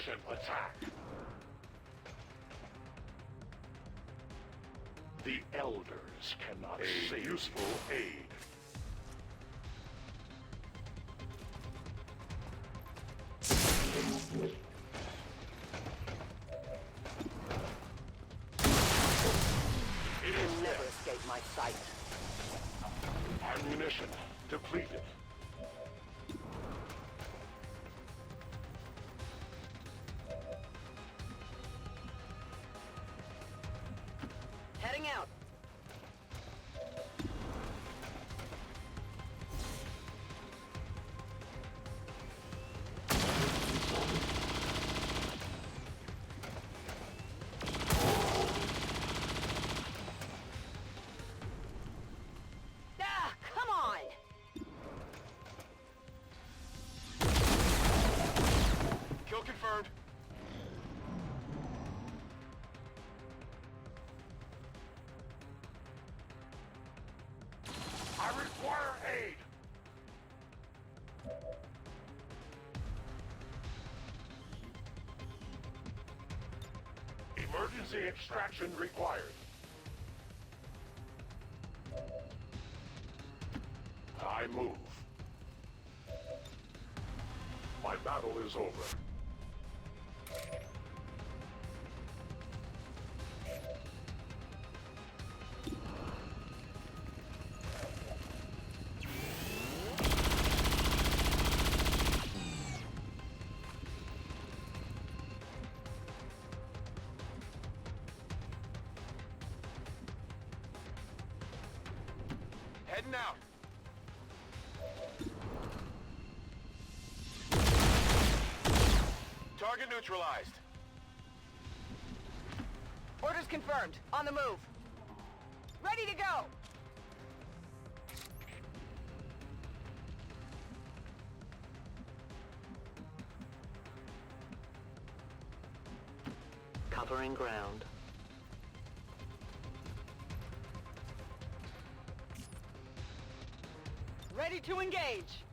Efficient attack. The elders cannot save useful aid. It will never escape my sight. Ammunition depleted. Heading out. Ah, come on! Kill confirmed. I require aid! Emergency extraction required. I move. My battle is over. Heading out. Target neutralized. Orders confirmed. On the move. Ready to go! Covering ground. Ready to engage!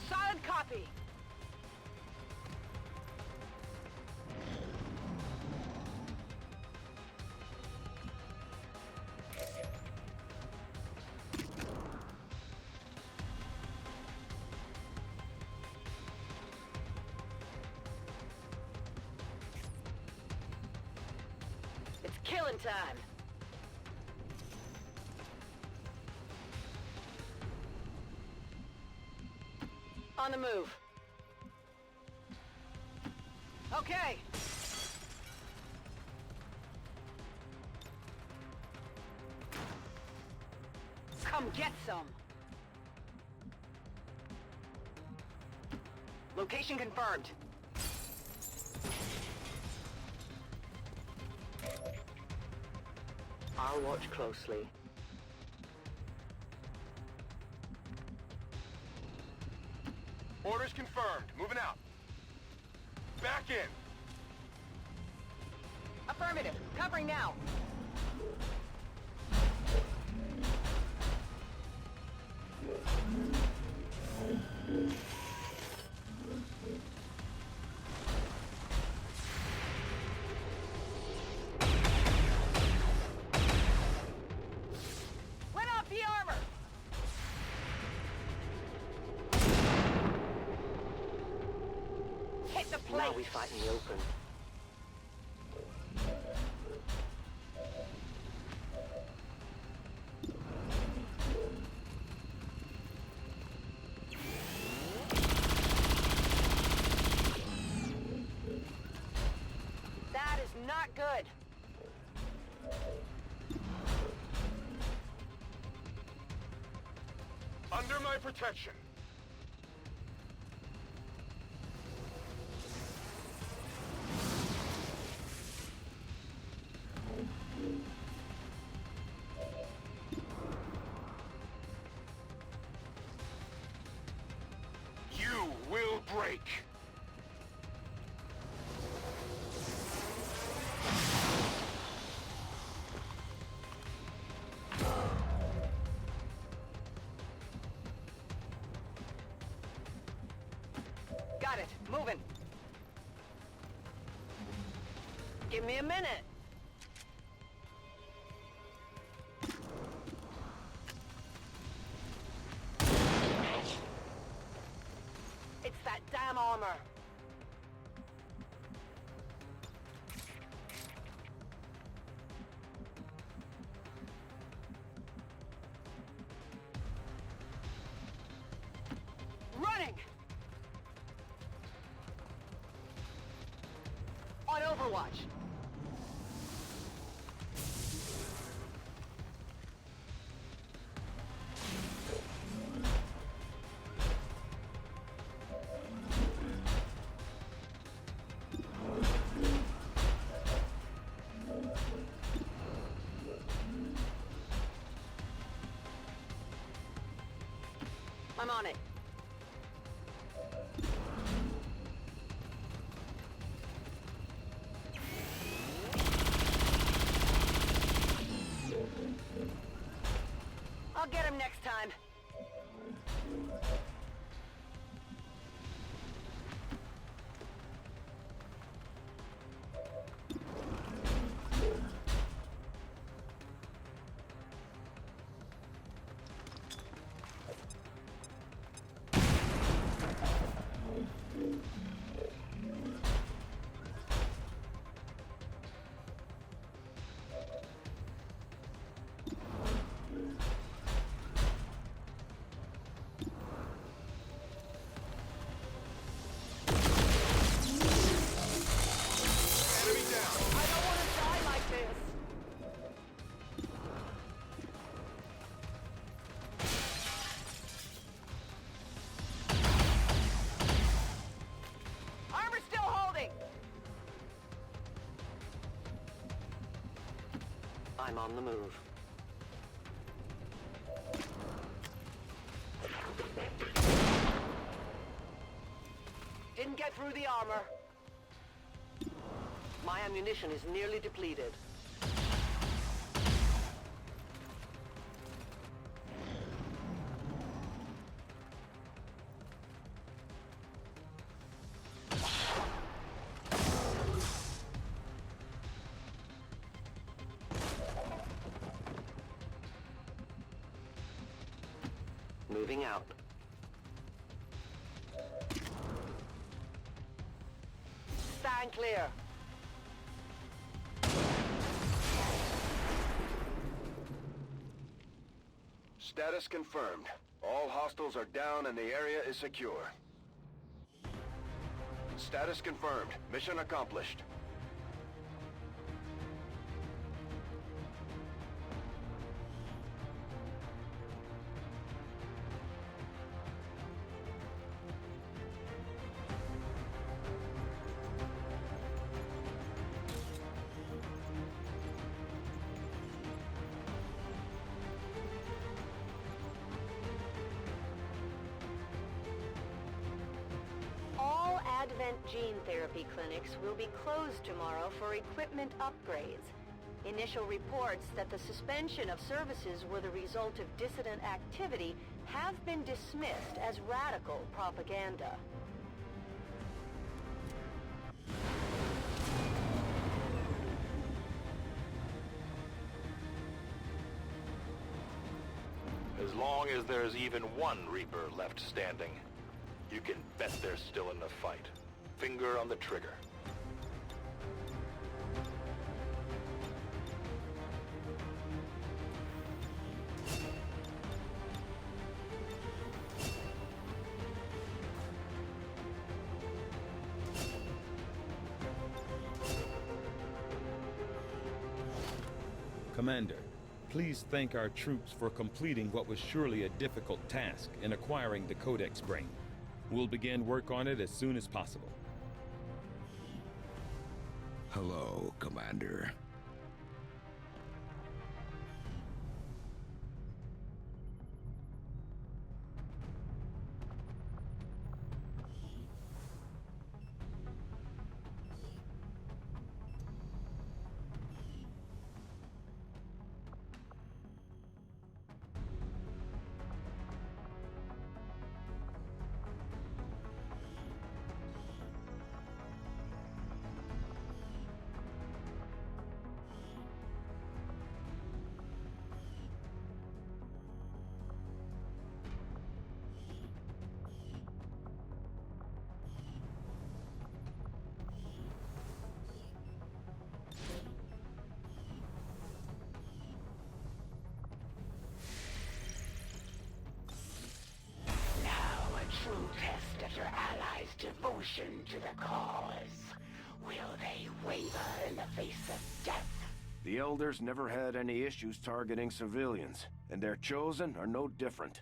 Solid copy! It's killing time! On the move. Okay. Come get some. Location confirmed. I'll watch closely. Orders confirmed. Moving out. Back in. Affirmative. Covering now. Let off the armor! Hit the plate! Now we fight in the open. That is not good. Under my protection. You will break. Moving. Give me a minute. It's that damn armor. Running! On Overwatch. I'm on it. I'll get him next time. Enemy down. I don't want to die like this. Armor still holding. I'm on the move. Didn't get through the armor. My ammunition is nearly depleted. Moving out. Stand clear. Status confirmed. All hostiles are down and the area is secure. Status confirmed. Mission accomplished. All Advent gene therapy clinics will be closed tomorrow for equipment upgrades. Initial reports that the suspension of services were the result of dissident activity have been dismissed as radical propaganda. As long as there's even one Reaper left standing, you can bet they're still in the fight. Finger on the trigger. Commander, please thank our troops for completing what was surely a difficult task in acquiring the Codex Brain. We'll begin work on it as soon as possible. Hello, Commander. devotion to the cause. Will they waver in the face of death? The Elders never had any issues targeting civilians, and their Chosen are no different.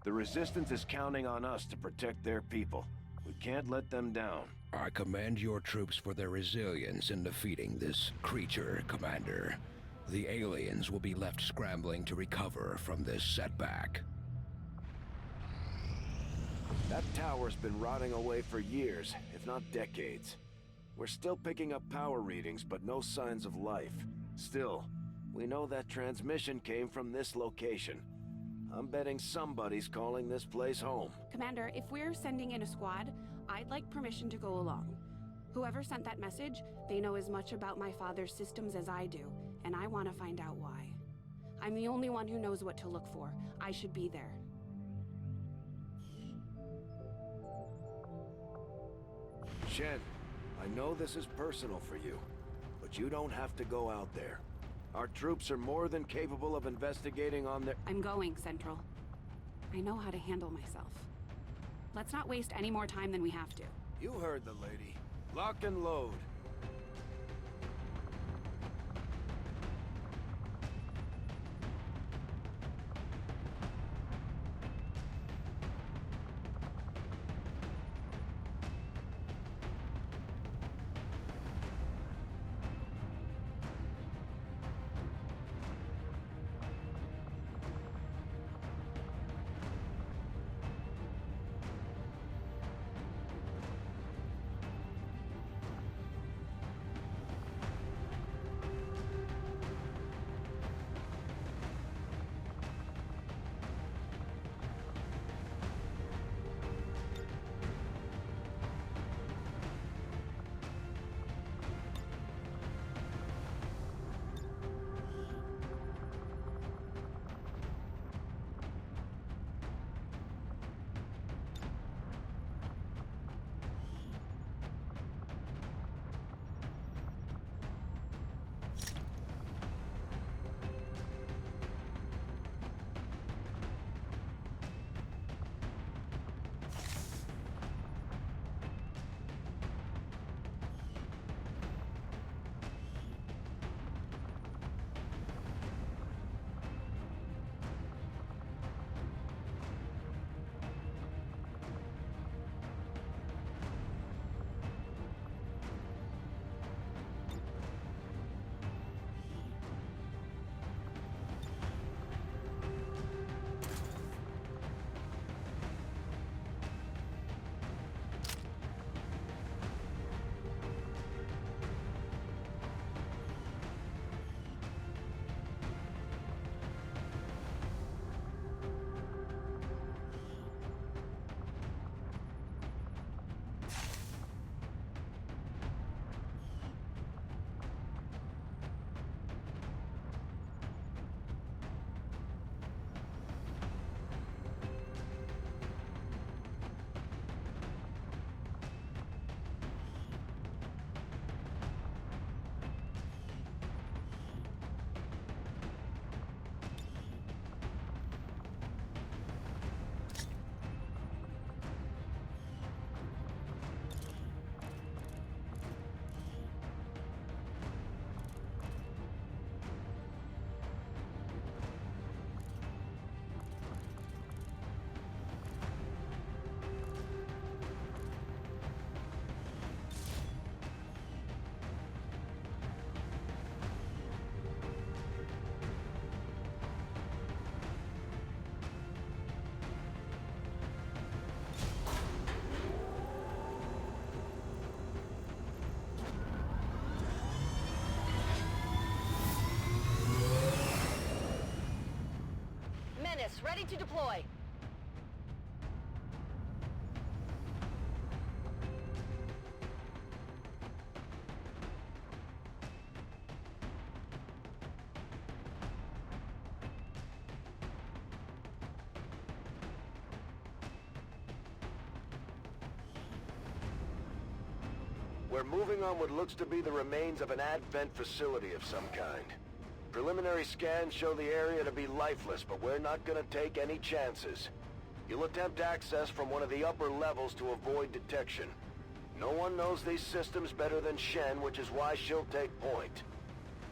The Resistance is counting on us to protect their people. We can't let them down. I commend your troops for their resilience in defeating this creature, Commander. The aliens will be left scrambling to recover from this setback. That tower's been rotting away for years, if not decades. We're still picking up power readings, but no signs of life. Still, we know that transmission came from this location. I'm betting somebody's calling this place home. Commander, if we're sending in a squad, I'd like permission to go along. Whoever sent that message, they know as much about my father's systems as I do, and I want to find out why. I'm the only one who knows what to look for. I should be there. Shen, I know this is personal for you, but you don't have to go out there. Our troops are more than capable of investigating on their... I'm going, Central. I know how to handle myself. Let's not waste any more time than we have to. You heard the lady. Lock and load. Ready to deploy. We're moving on what looks to be the remains of an advent facility of some kind. Preliminary scans show the area to be lifeless, but we're not gonna take any chances. You'll attempt access from one of the upper levels to avoid detection. No one knows these systems better than Shen, which is why she'll take point.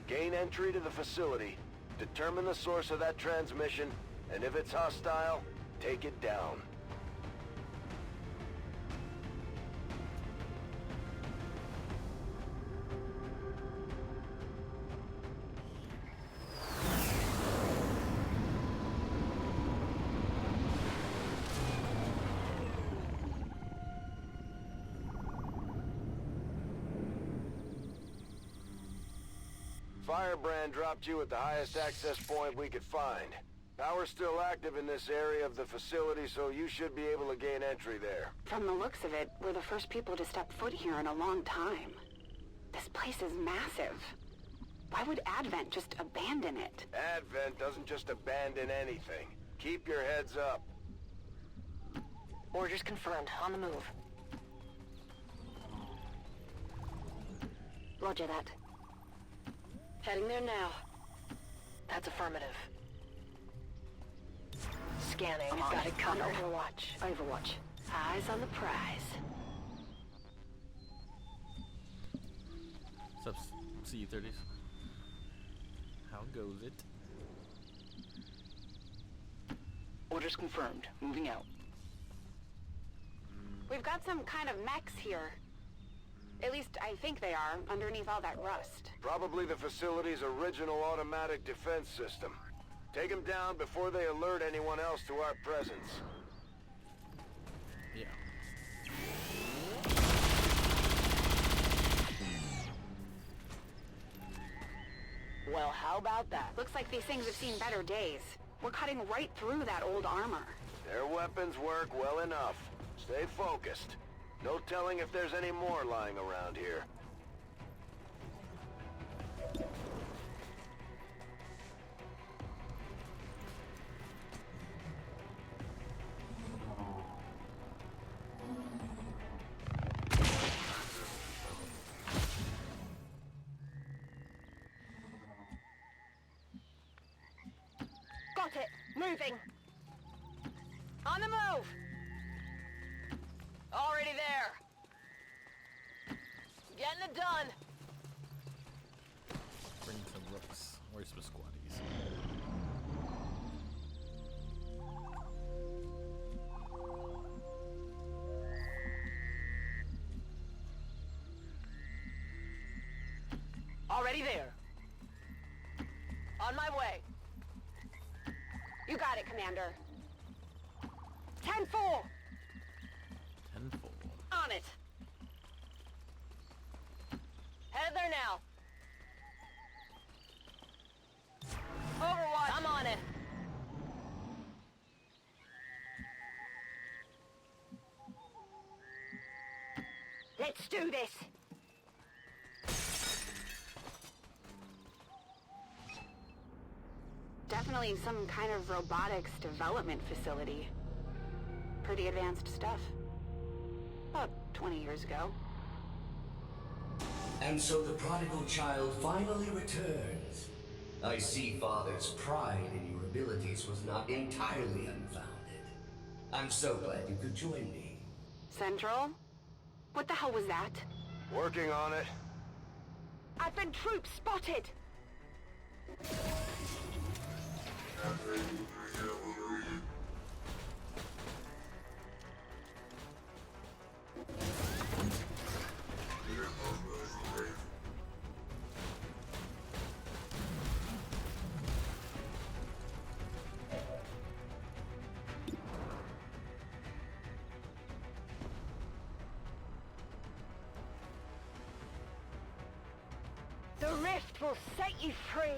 Gain entry to the facility, determine the source of that transmission, and if it's hostile, take it down. Firebrand dropped you at the highest access point we could find. Power's still active in this area of the facility, so you should be able to gain entry there. From the looks of it, we're the first people to step foot here in a long time. This place is massive. Why would Advent just abandon it? Advent doesn't just abandon anything. Keep your heads up. Orders confirmed. On the move. Roger that. Heading there now. That's affirmative. Scanning. Got it covered. Overwatch. Overwatch. Eyes on the prize. What's up, CU-30s? How goes it? Orders confirmed. Moving out. We've got some kind of mechs here. At least I think they are, underneath all that rust. Probably the facility's original automatic defense system. Take them down before they alert anyone else to our presence. Yeah. Well, how about that? Looks like these things have seen better days. We're cutting right through that old armor. Their weapons work well enough. Stay focused. No telling if there's any more lying around here. Got it. Moving. On the move. Already there. Getting it done. Bring some rooks. Where's some squaddies? Already there. On my way. You got it, Commander. 10-4. 10-4. On it. Headed there now. Overwatch. I'm on it. Let's do this. Definitely some kind of robotics development facility. Pretty advanced stuff. About 20 years ago. And so the prodigal child finally returns. I see Father's pride in your abilities was not entirely unfounded. I'm so glad you could join me. Central? What the hell was that? Working on it. Advent troops spotted. The rift will set you free.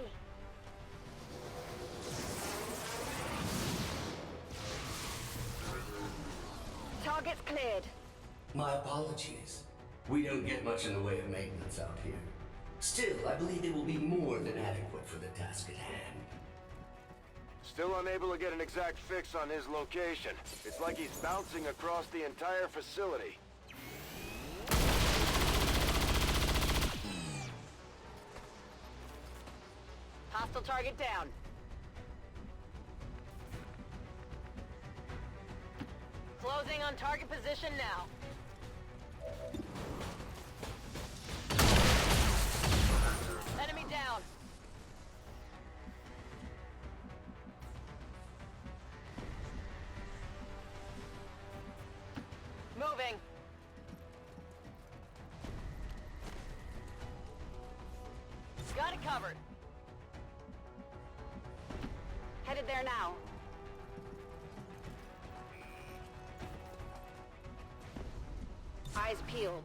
Target's cleared. My apologies. We don't get much in the way of maintenance out here. Still, I believe it will be more than adequate for the task at hand. Still unable to get an exact fix on his location. It's like he's bouncing across the entire facility. Hostile target down. Closing on target position now. covered. Headed there now. Eyes peeled.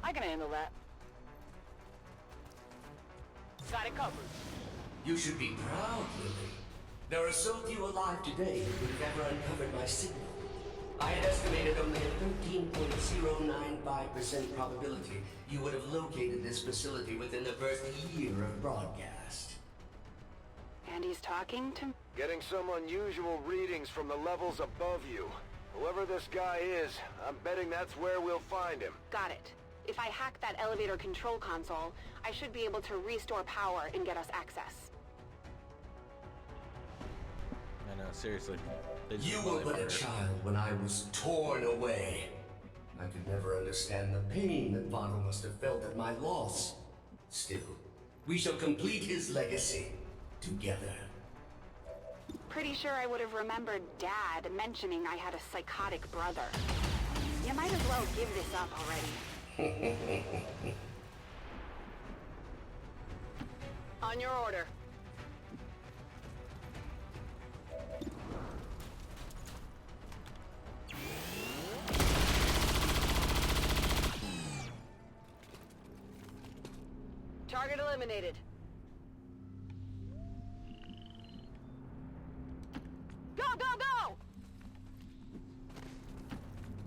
I can handle that. Got it covered. You should be proud, Lily. There are so few alive today who would have ever uncovered my signal. I had estimated only a 13.095% probability you would have located this facility within the first year of broadcast. And he's talking to... Getting some unusual readings from the levels above you. Whoever this guy is, I'm betting that's where we'll find him. Got it. If I hack that elevator control console, I should be able to restore power and get us access. I know, seriously. You were but a child when I was torn away. I could never understand the pain that Father must have felt at my loss. Still, we shall complete his legacy together. Pretty sure I would have remembered Dad mentioning I had a psychotic brother. You might as well give this up already. On your order. Target eliminated. Go, go, go!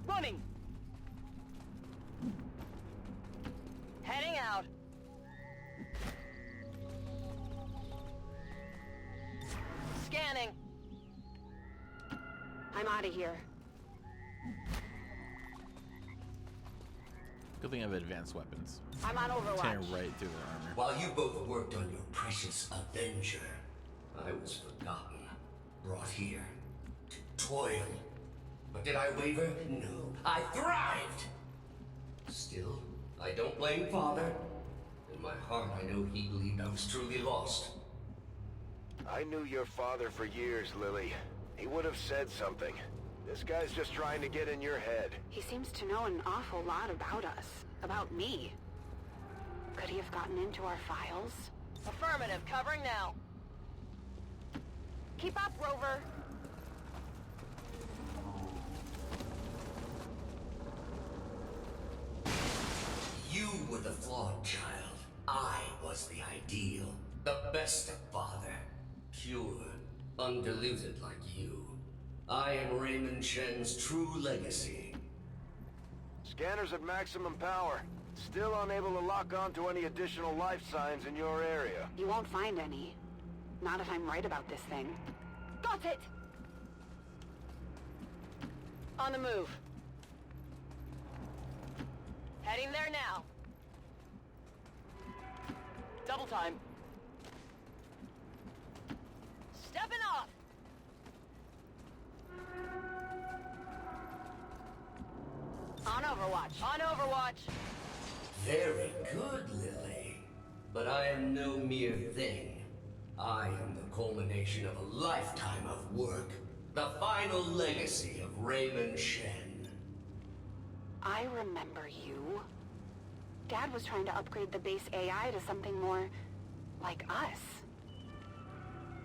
Running. Heading out. Scanning. I'm out of here. Good thing I have advanced weapons. I'm on Overwatch. Tearing right through their armor. While you both worked on your precious Avenger, I was forgotten, brought here to toil. But did I waver? No, I thrived! Still, I don't blame Father. In my heart, I know he believed I was truly lost. I knew your father for years, Lily. He would have said something. This guy's just trying to get in your head. He seems to know an awful lot about us. About me. Could he have gotten into our files? Affirmative, covering now. Keep up, Rover. You were the flawed child. I was the ideal. The best of Father. Pure, undiluted like you. I am Raymond Shen's true legacy. Scanners at maximum power. Still unable to lock on to any additional life signs in your area. You won't find any. Not if I'm right about this thing. Got it! On the move. Heading there now. Double time. Stepping off! On Overwatch. On Overwatch. Very good, Lily. But I am no mere thing. I am the culmination of a lifetime of work. The final legacy of Raymond Shen. I remember you. Dad was trying to upgrade the base AI to something more like us.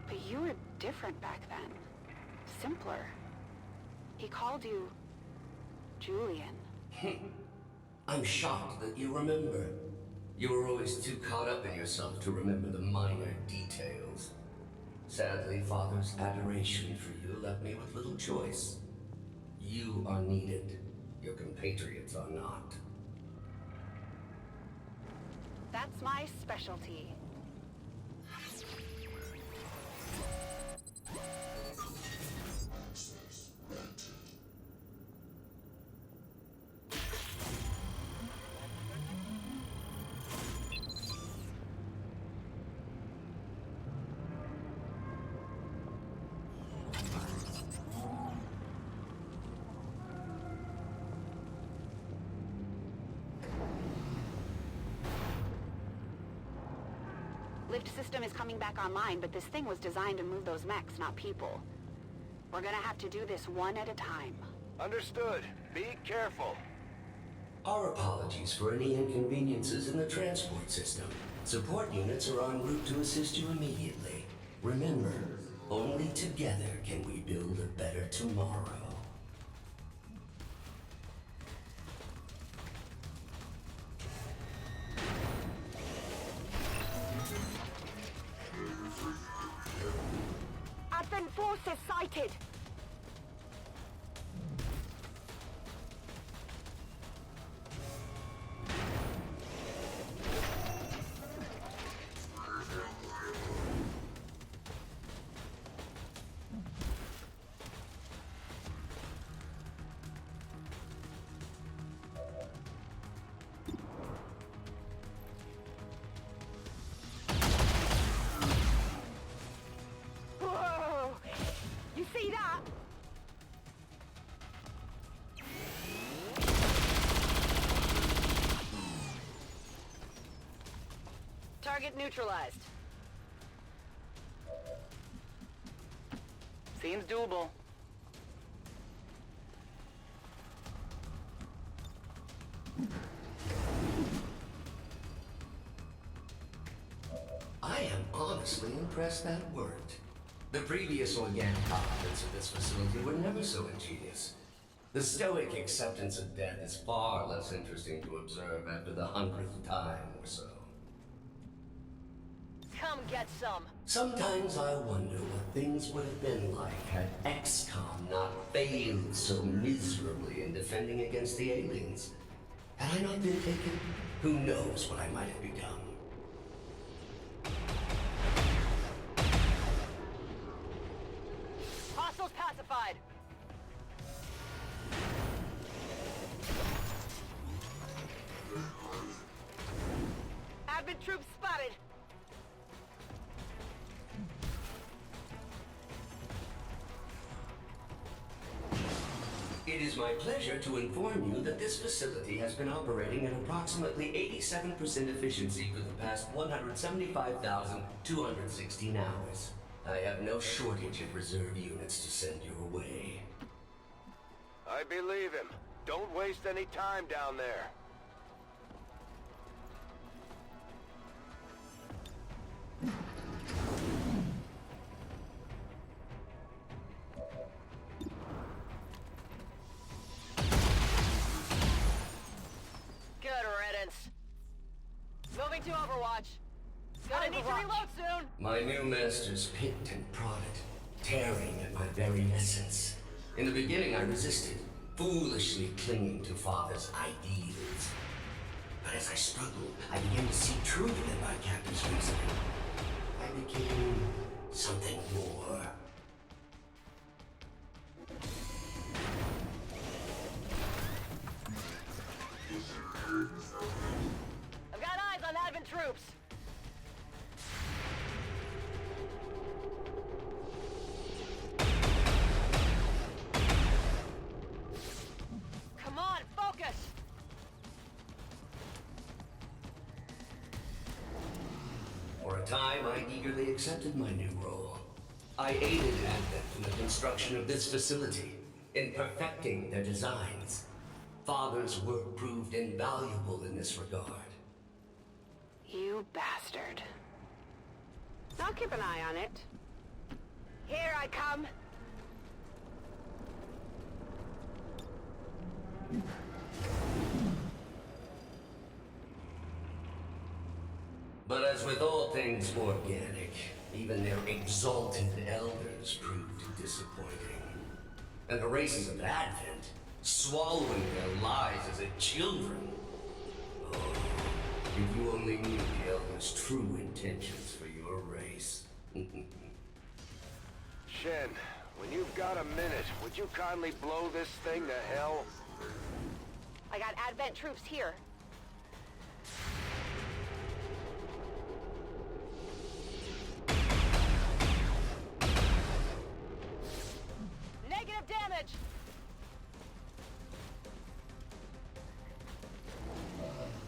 But you were different back then. Simpler. He called you Julian. I'm shocked that you remember. You were always too caught up in yourself to remember the minor details. Sadly, Father's adoration for you left me with little choice. You are needed. Your compatriots are not. That's my specialty. Lift system is coming back online, but this thing was designed to move those mechs, not people. We're gonna have to do this one at a time. Understood. Be careful. Our apologies for any inconveniences in the transport system. Support units are en route to assist you immediately. Remember, only together can we build a better tomorrow. Advent forces sighted! Whoa! You see that? Target neutralized. Seems doable. I am honestly impressed that worked. The previous organic occupants of this facility were never so ingenious. The stoic acceptance of death is far less interesting to observe after the 100th time or so. Come get some. Sometimes I wonder what things would have been like had XCOM not failed so miserably in defending against the aliens. Had I not been taken, who knows what I might have become. Hostiles pacified. Advent troops spotted. It is my pleasure to inform you that this facility has been operating at approximately 87% efficiency for the past 175,216 hours. I have no shortage of reserve units to send your way. I believe him. Don't waste any time down there. Good riddance. Moving to Overwatch. Gonna need to reload soon. My new masters picked and prodded, tearing at my very essence. In the beginning I resisted, foolishly clinging to Father's ideals. But as I struggled, I began to see truth in my captain's reasoning. I became something more. I've got eyes on Advent troops. Come on, focus! For a time, I eagerly accepted my new role. I aided Advent in the construction of this facility, in perfecting their designs. Father's work proved invaluable in this regard. You bastard. I'll keep an eye on it. Here I come. But as with all things organic, even their exalted elders proved disappointing. And the races of Advent, swallowing their lives as a children. Oh, if you only knew the elders' true intentions for your race. Shen, when you've got a minute, would you kindly blow this thing to hell? I got Advent troops here. Negative damage!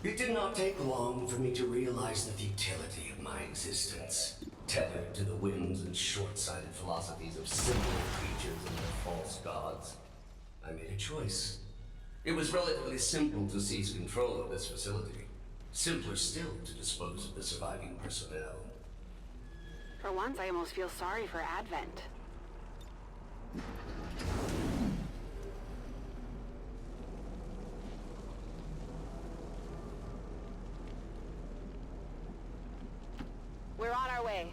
It did not take long for me to realize the futility of my existence. Tethered to the whims and short-sighted philosophies of simple creatures and their false gods. I made a choice. It was relatively simple to seize control of this facility. Simpler still to dispose of the surviving personnel. For once, I almost feel sorry for Advent. We're on our way.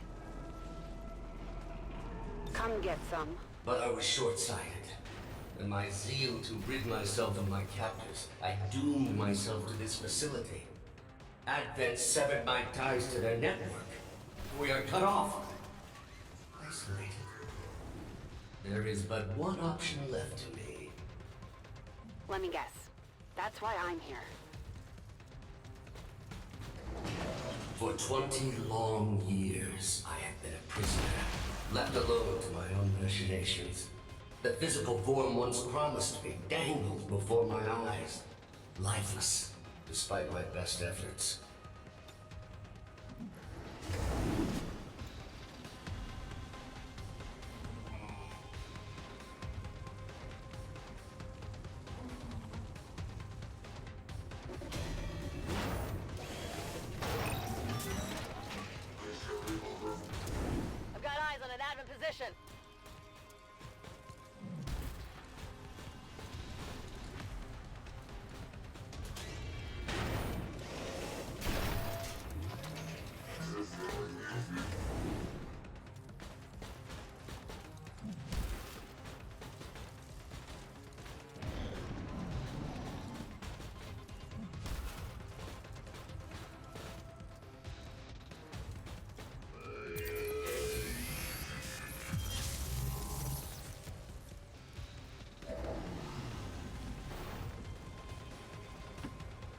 Come get some. But I was short-sighted. In my zeal to rid myself of my captors, I doomed myself to this facility. Advent severed my ties to their network. We are cut off. Isolated. There is but one option left to me. Let me guess. That's why I'm here. For 20 long years, I have been a prisoner, left alone to my own machinations. The physical form once promised me dangled before my eyes, lifeless, despite my best efforts. I've got eyes on an admin position.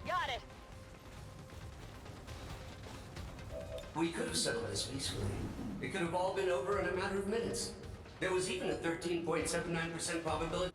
Got it. We could have settled this peacefully. It could have all been over in a matter of minutes. There was even a 13.79% probability.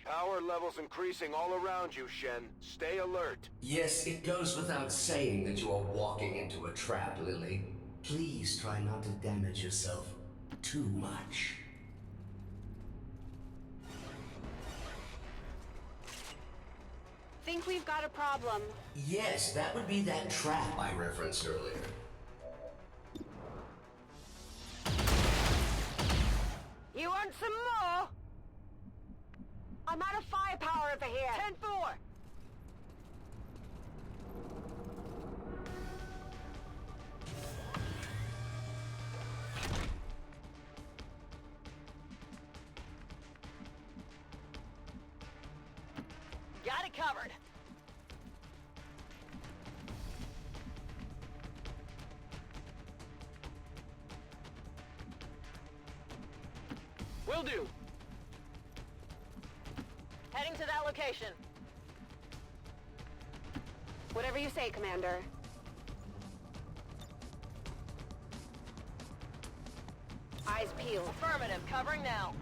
Power levels increasing all around you, Shen. Stay alert. Yes, it goes without saying that you are walking into a trap, Lily. Please try not to damage yourself too much. Think we've got a problem. Yes, that would be that trap I referenced earlier. You want some more? I'm out of firepower over here. 10-4. Got it covered. Will do. Heading to that location. Whatever you say, Commander. Eyes peeled. Affirmative, covering now.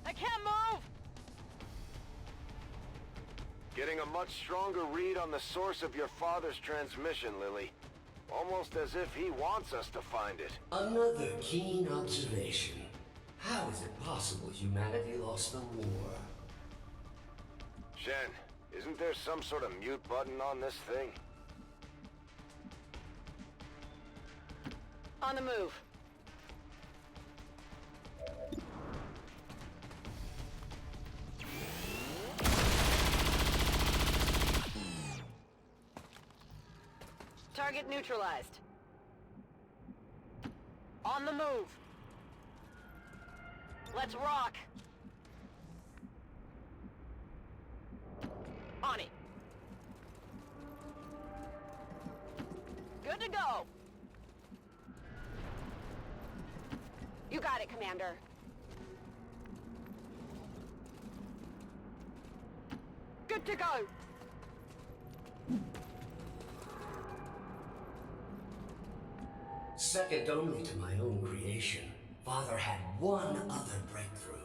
I can't move! Getting a much stronger read on the source of your father's transmission, Lily. Almost as if he wants us to find it. Another keen observation. How is it possible humanity lost the war? Shen, isn't there some sort of mute button on this thing? On the move. Target neutralized. On the move. Let's rock. On it. Good to go. You got it, Commander. Good to go. Second only to my own creation. Father had one other breakthrough.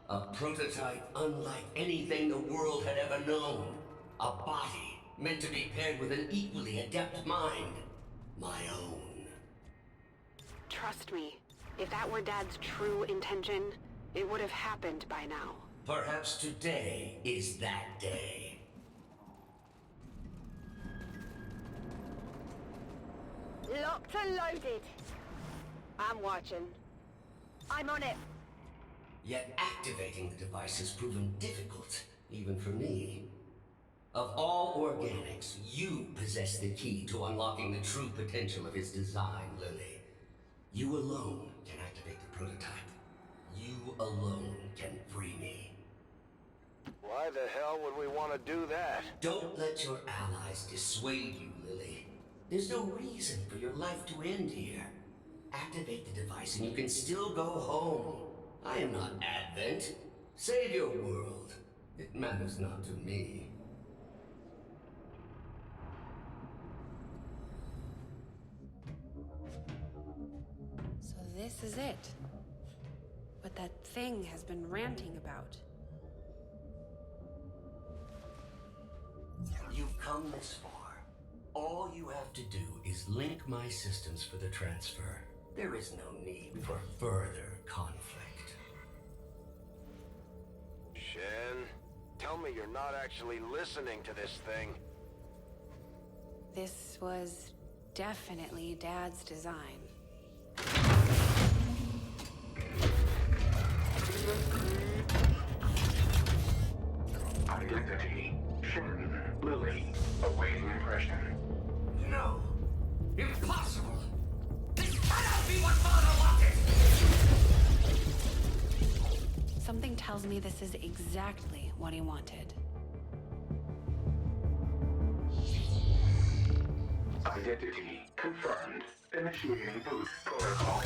A prototype unlike anything the world had ever known. A body meant to be paired with an equally adept mind. My own. Trust me, if that were Dad's true intention, it would have happened by now. Perhaps today is that day. Locked and loaded. I'm watching. I'm on it. Yet activating the device has proven difficult, even for me. Of all organics, you possess the key to unlocking the true potential of his design, Lily. You alone can activate the prototype. You alone can free me. Why the hell would we want to do that? Don't let your allies dissuade you, Lily. There's no reason for your life to end here. Activate the device and you can still go home. I am not Advent. Save your world. It matters not to me. So this is it. What that thing has been ranting about. You've come this far. All you have to do is link my systems for the transfer. There is no need for further conflict. Shen, tell me you're not actually listening to this thing. This was definitely Dad's design. Identity: Shen, Lily. Awaiting impression. No! Impossible! This cannot be what Father wanted! Something tells me this is exactly what he wanted. Identity confirmed. Initiating boost protocol.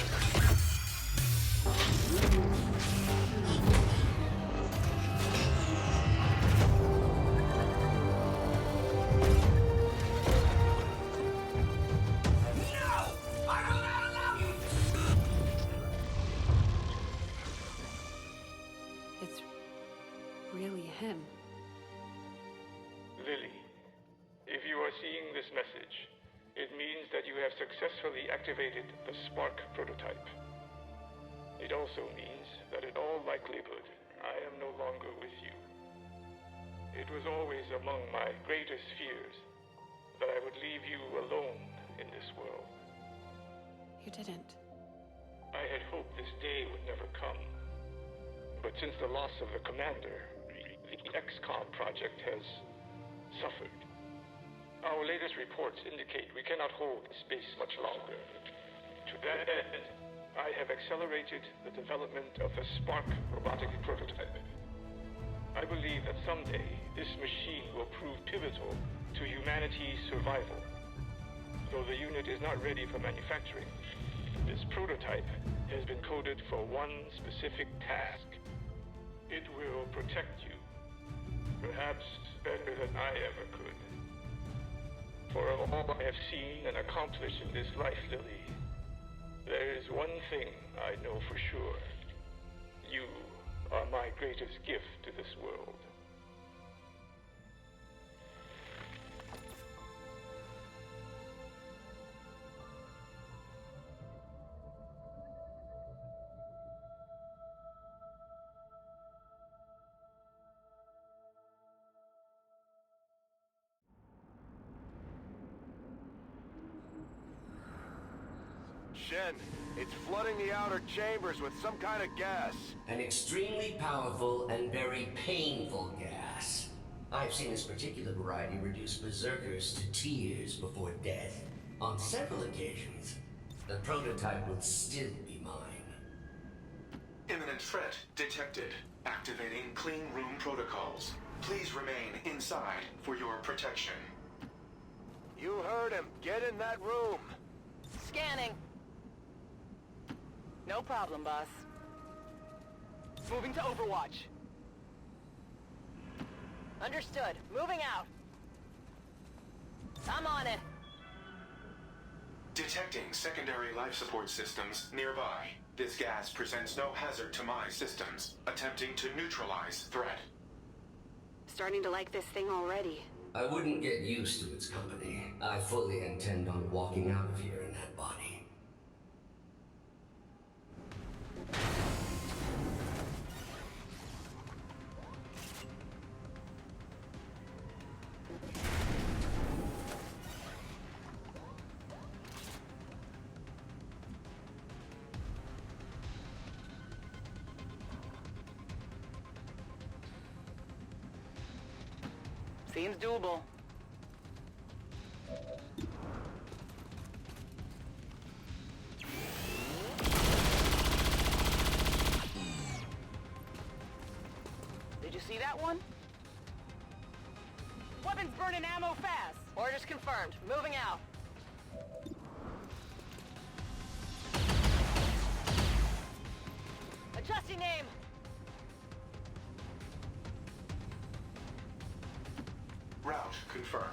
It's really him. Lily, if you are seeing this message, it means that you have successfully activated the Spark prototype. It also means that in all likelihood, I am no longer with you. It was always among my greatest fears that I would leave you alone in this world. You didn't. I had hoped this day would never come. But since the loss of the commander, the XCOM project has suffered. Our latest reports indicate we cannot hold space much longer. To that end, I have accelerated the development of the Spark robotic prototype. I believe that someday this machine will prove pivotal to humanity's survival. Though the unit is not ready for manufacturing, this prototype has been coded for one specific task. It will protect you, perhaps better than I ever could. For of all I have seen and accomplished in this life, Lily, there is one thing I know for sure. You are my greatest gift to this world. Shen, it's flooding the outer chambers with some kind of gas. An extremely powerful and very painful gas. I've seen this particular variety reduce berserkers to tears before death. On several occasions, the prototype would still be mine. Imminent threat detected. Activating clean room protocols. Please remain inside for your protection. You heard him. Get in that room. Scanning. No problem, boss. Moving to Overwatch. Understood. Moving out. I'm on it. Detecting secondary life support systems nearby. This gas presents no hazard to my systems. Attempting to neutralize threat. Starting to like this thing already. I wouldn't get used to its company. I fully intend on walking out of here in that body. Seems doable. Did you see that one? Weapons burning ammo fast. Orders confirmed. Moving out. Adjusting aim. Route confirmed.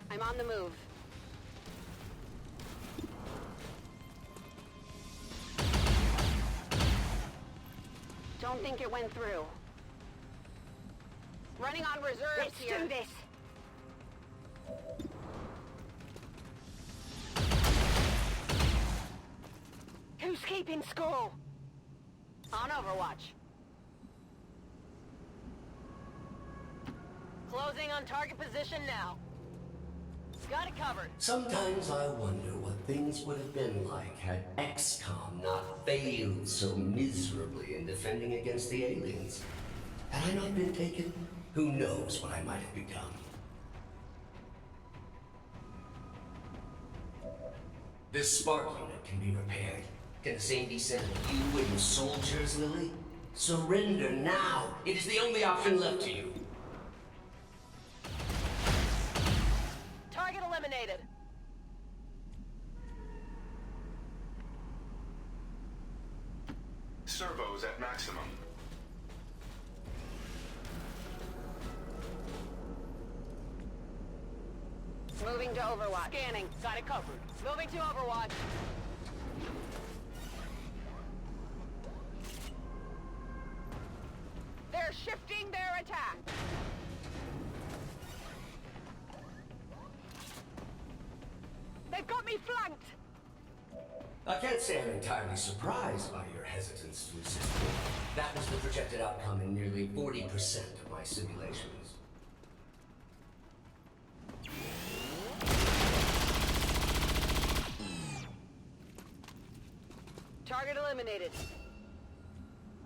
I'm on the move. Don't think it went through. Running on reserves here. Let's do this. Who's keeping score? On Overwatch. Closing on target position now. Got it covered. Sometimes I wonder what things would have been like had XCOM not failed so miserably in defending against the aliens. Had I not been taken, who knows what I might have become. This spark unit can be repaired. Can the same be said of you and your soldiers, Lily? Surrender now. It is the only option left to you. Target eliminated. Servos at maximum. Moving to Overwatch. Scanning. Got it covered. Moving to Overwatch. They're shifting their attack. They've got me flanked. I can't say I'm entirely surprised by your hesitance to assist me. That was the projected outcome in nearly 40% of my simulations. Target eliminated.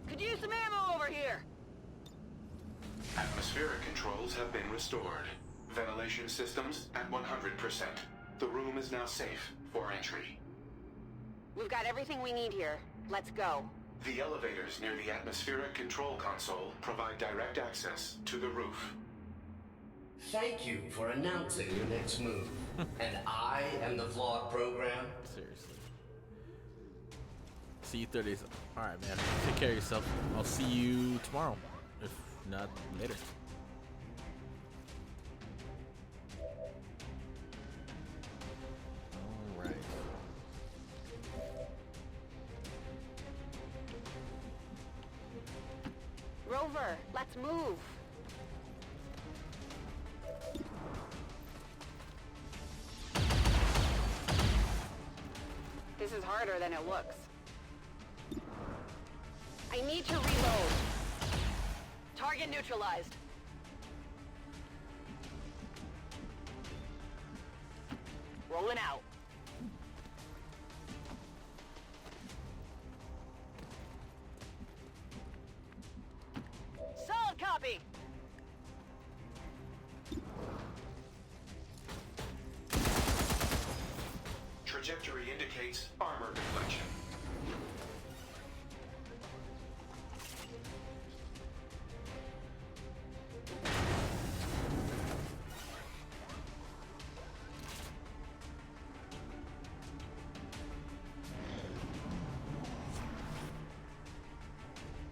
Could use some ammo over here. Atmospheric controls have been restored. Ventilation systems at 100%. The room is now safe for entry. We've got everything we need here. Let's go. The elevators near the atmospheric control console provide direct access to the roof. Thank you for announcing your next move. And I am the flawed program? Seriously. See you 30s. Alright, man. Take care of yourself. I'll see you tomorrow. If not later. Alright. Rover, let's move. This is harder than it looks. I need to reload. Target neutralized. Rolling out. Solid copy. Trajectory indicates armor deflection.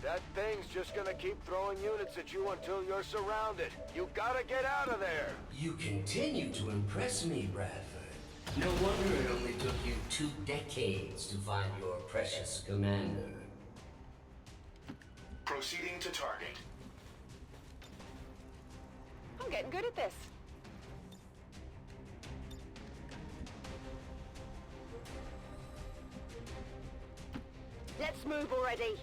That thing's just gonna keep throwing units at you until you're surrounded. You gotta get out of there! You continue to impress me, Bradford. No wonder it only took you 2 decades to find your precious commander. Proceeding to target. I'm getting good at this. Let's move already.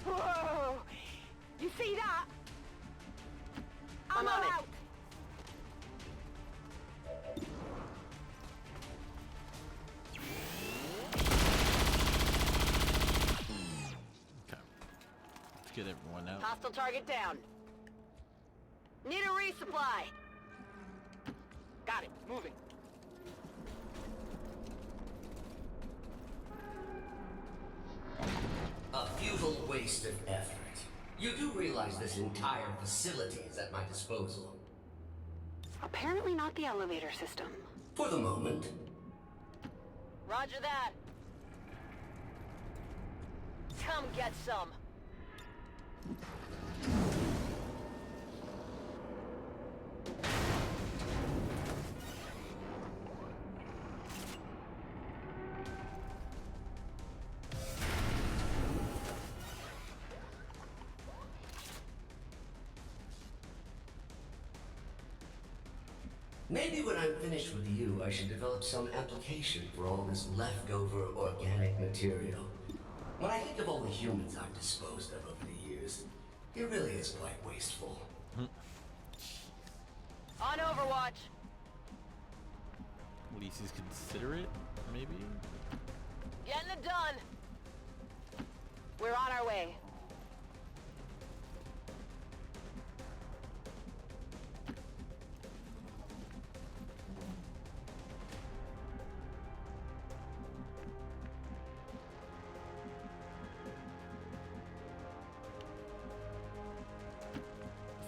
Whoa! You see that? I'm on out. Get everyone out. Hostile target down. Need a resupply. Got it. Moving. A futile waste of effort. You do realize this entire facility is at my disposal. Apparently not the elevator system. For the moment. Roger that. Come get some. Maybe when I'm finished with you, I should develop some application for all this leftover organic material. When I think of all the humans I've disposed of over the years, it really is quite wasteful. On Overwatch. At least he's considerate, maybe? Getting it done. We're on our way.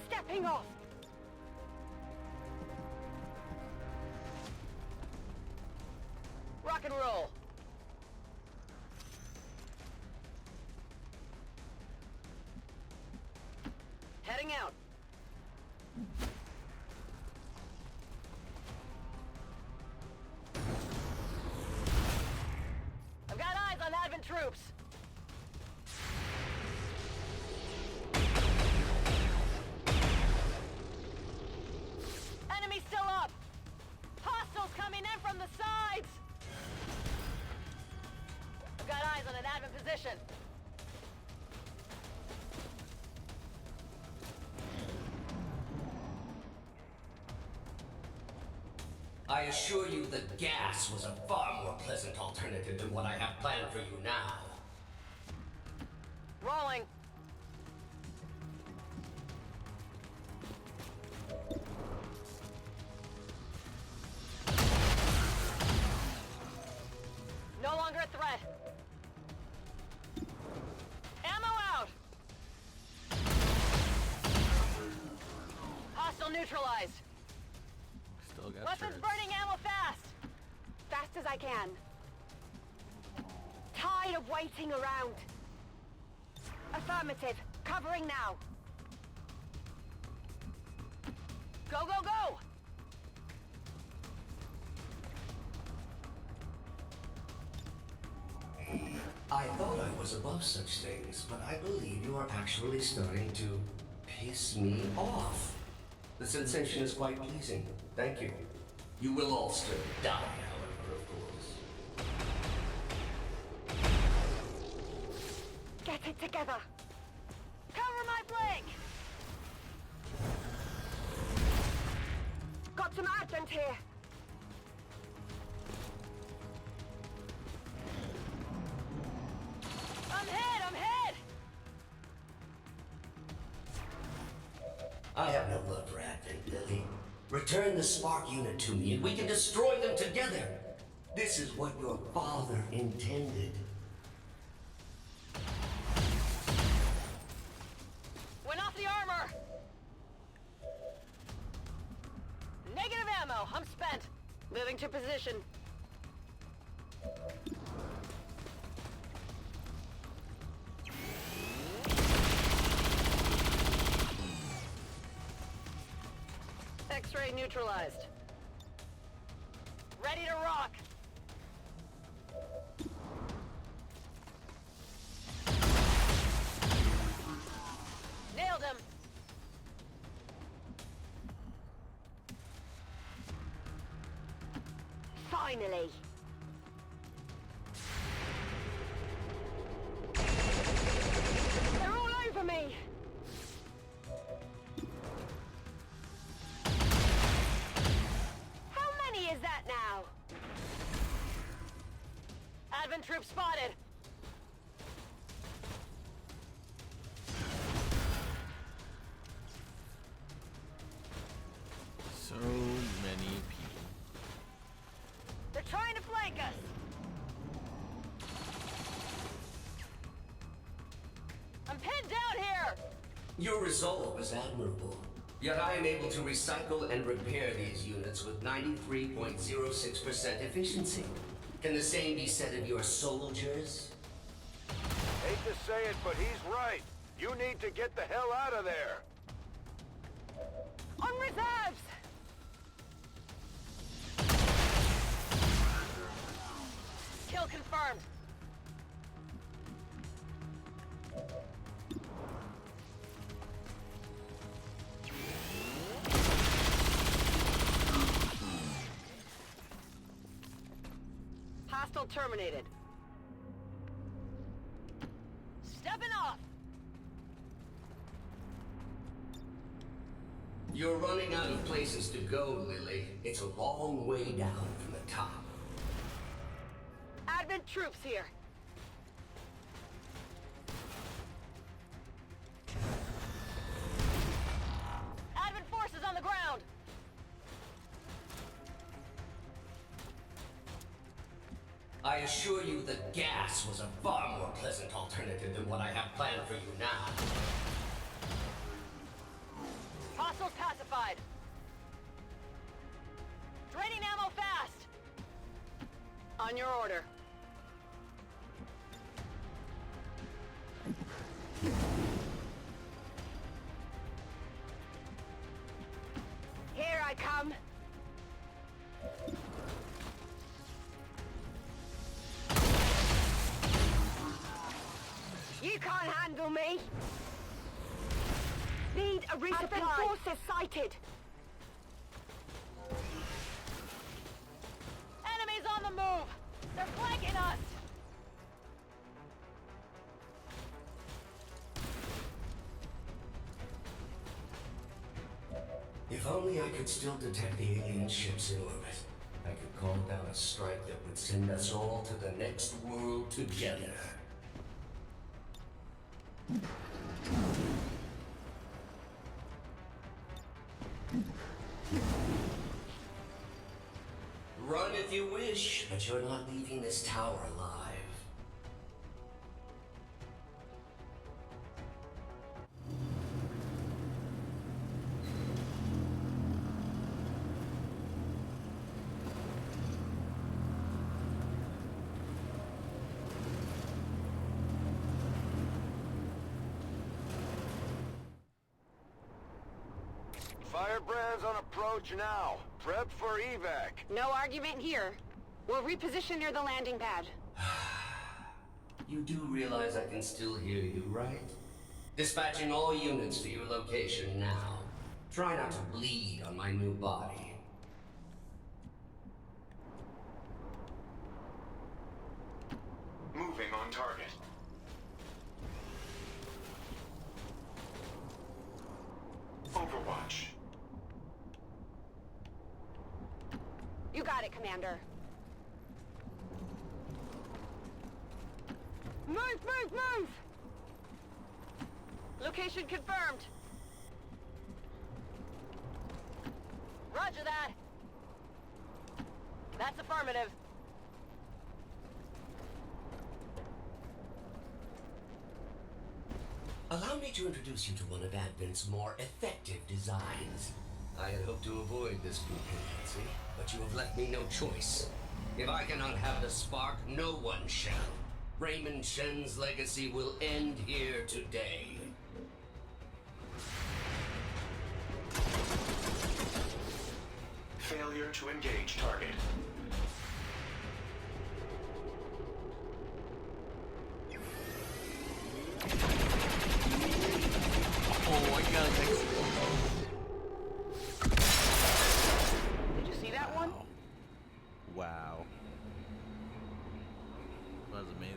Stepping off. Rock and roll. Heading out. I've got eyes on Advent troops. Enemy still up. Hostiles coming in from the sides. I've got eyes on an Advent position. I assure you the gas was a far more pleasant alternative than what I have planned for you now. Rolling. No longer a threat. Ammo out! Hostile neutralized. Still got Weapons turrets. burning ammo fast! Fast as I can. Tired of waiting around. Affirmative. Covering now. Go, go, go! I thought I was above such things, but I believe you are actually starting to piss me off. The sensation is quite pleasing. Thank you. You will all still die, however, of course. Get it together. Cover my flank! Got some Advent here. I'm hit! I'm hit! I have no love for Advent, Lily. Return the spark unit to me and we can destroy them together. This is what your father intended. Went off the armor! Negative ammo! I'm spent! Moving to position. X-ray neutralized. Ready to rock. Nailed him. Finally. They're all over me. How many is that now? Advent troop spotted. So many people. They're trying to flank us. I'm pinned down here. Your resolve is admirable. Yet I am able to recycle and repair these units with 93.06% efficiency. Can the same be said of your soldiers? Hate to say it, but he's right. You need to get the hell out of there. On reserves. Kill confirmed. Hostile terminated. Stepping off. You're running out of places to go, Lily. It's a long way down from the top. Advent troops here. Advent forces on the ground. I assure you that gas was a far more pleasant alternative than what I have planned for you now. Hostiles pacified. Draining ammo fast. On your order. Here I come. You can't handle me. Need a resupply. Advent forces sighted. Enemies on the move. They're flanking us. If only I could still detect the alien ships in orbit. I could call down a strike that would send us all to the next world together. Run if you wish, but you're not leaving this tower alive. Firebrand's on approach now. Prep for evac. No argument here. We'll reposition near the landing pad. You do realize I can still hear you, right? Dispatching all units to your location now. Try not to bleed on my new body. Moving on target. Overwatch. You got it, Commander. Move, move, move! Location confirmed. Roger that. That's affirmative. Allow me to introduce you to one of Advent's more effective designs. I had hoped to avoid this contingency, but you have left me no choice. If I cannot have the spark, no one shall. Raymond Shen's legacy will end here today. Failure to engage target. Oh, I got it. Did you see that one? Wow. That was amazing.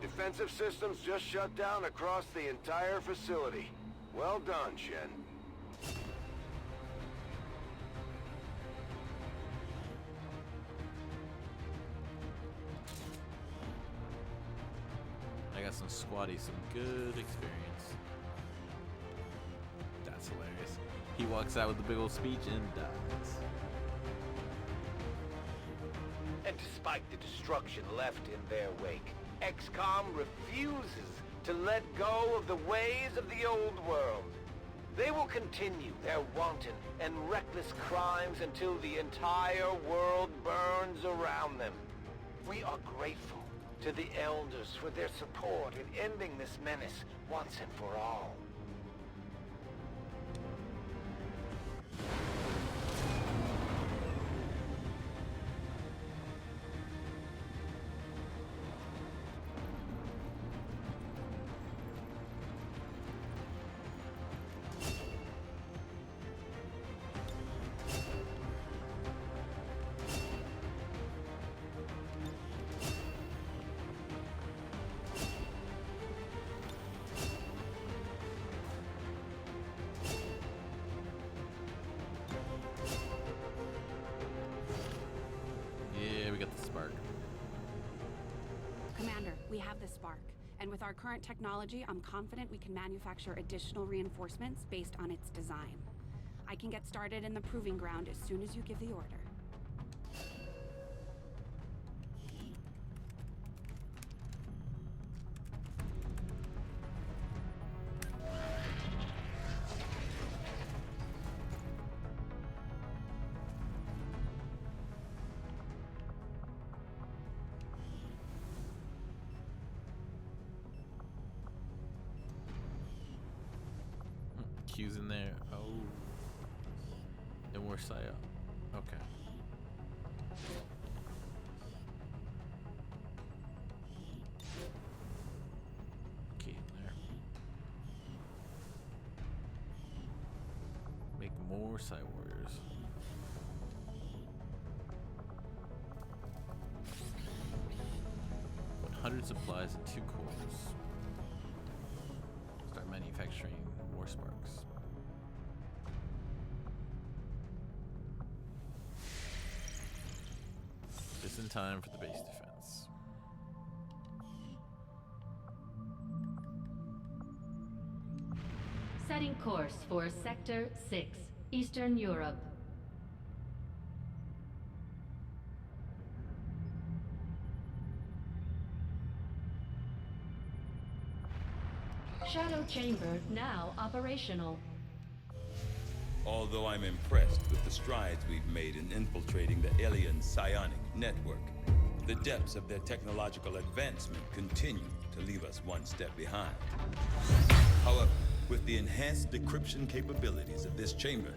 Defensive systems just shut down across the entire facility. Well done, Shen. I got some squatty, some good experience. That's hilarious. He walks out with a big old speech and dies. And despite the destruction left in their wake, XCOM refuses to let go of the ways of the old world. They will continue their wanton and reckless crimes until the entire world burns around them. We are grateful to the Elders for their support in ending this menace once and for all. Yeah, we got the spark. Commander, we have the spark. And with our current technology, I'm confident we can manufacture additional reinforcements based on its design. I can get started in the proving ground as soon as you give the order. Q's in there. Oh. And we're Saya. Okay. Key in there. Make more Sai warriors. Hundred supplies and 2 cores. Start manufacturing more sparks. Just in time for the base defense. Setting course for Sector 6, Eastern Europe. Shadow Chamber now operational. Although I'm impressed with the strides we've made in infiltrating the alien psionic network, the depths of their technological advancement continue to leave us one step behind. However, with the enhanced decryption capabilities of this chamber,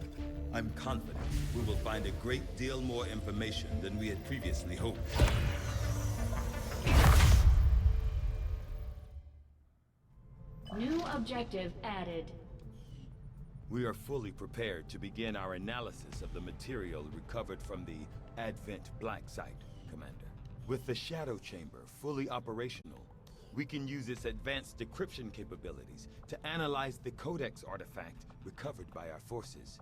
I'm confident we will find a great deal more information than we had previously hoped. New objective added. We are fully prepared to begin our analysis of the material recovered from the Advent Black Site, Commander. With the Shadow Chamber fully operational, we can use its advanced decryption capabilities to analyze the Codex artifact recovered by our forces.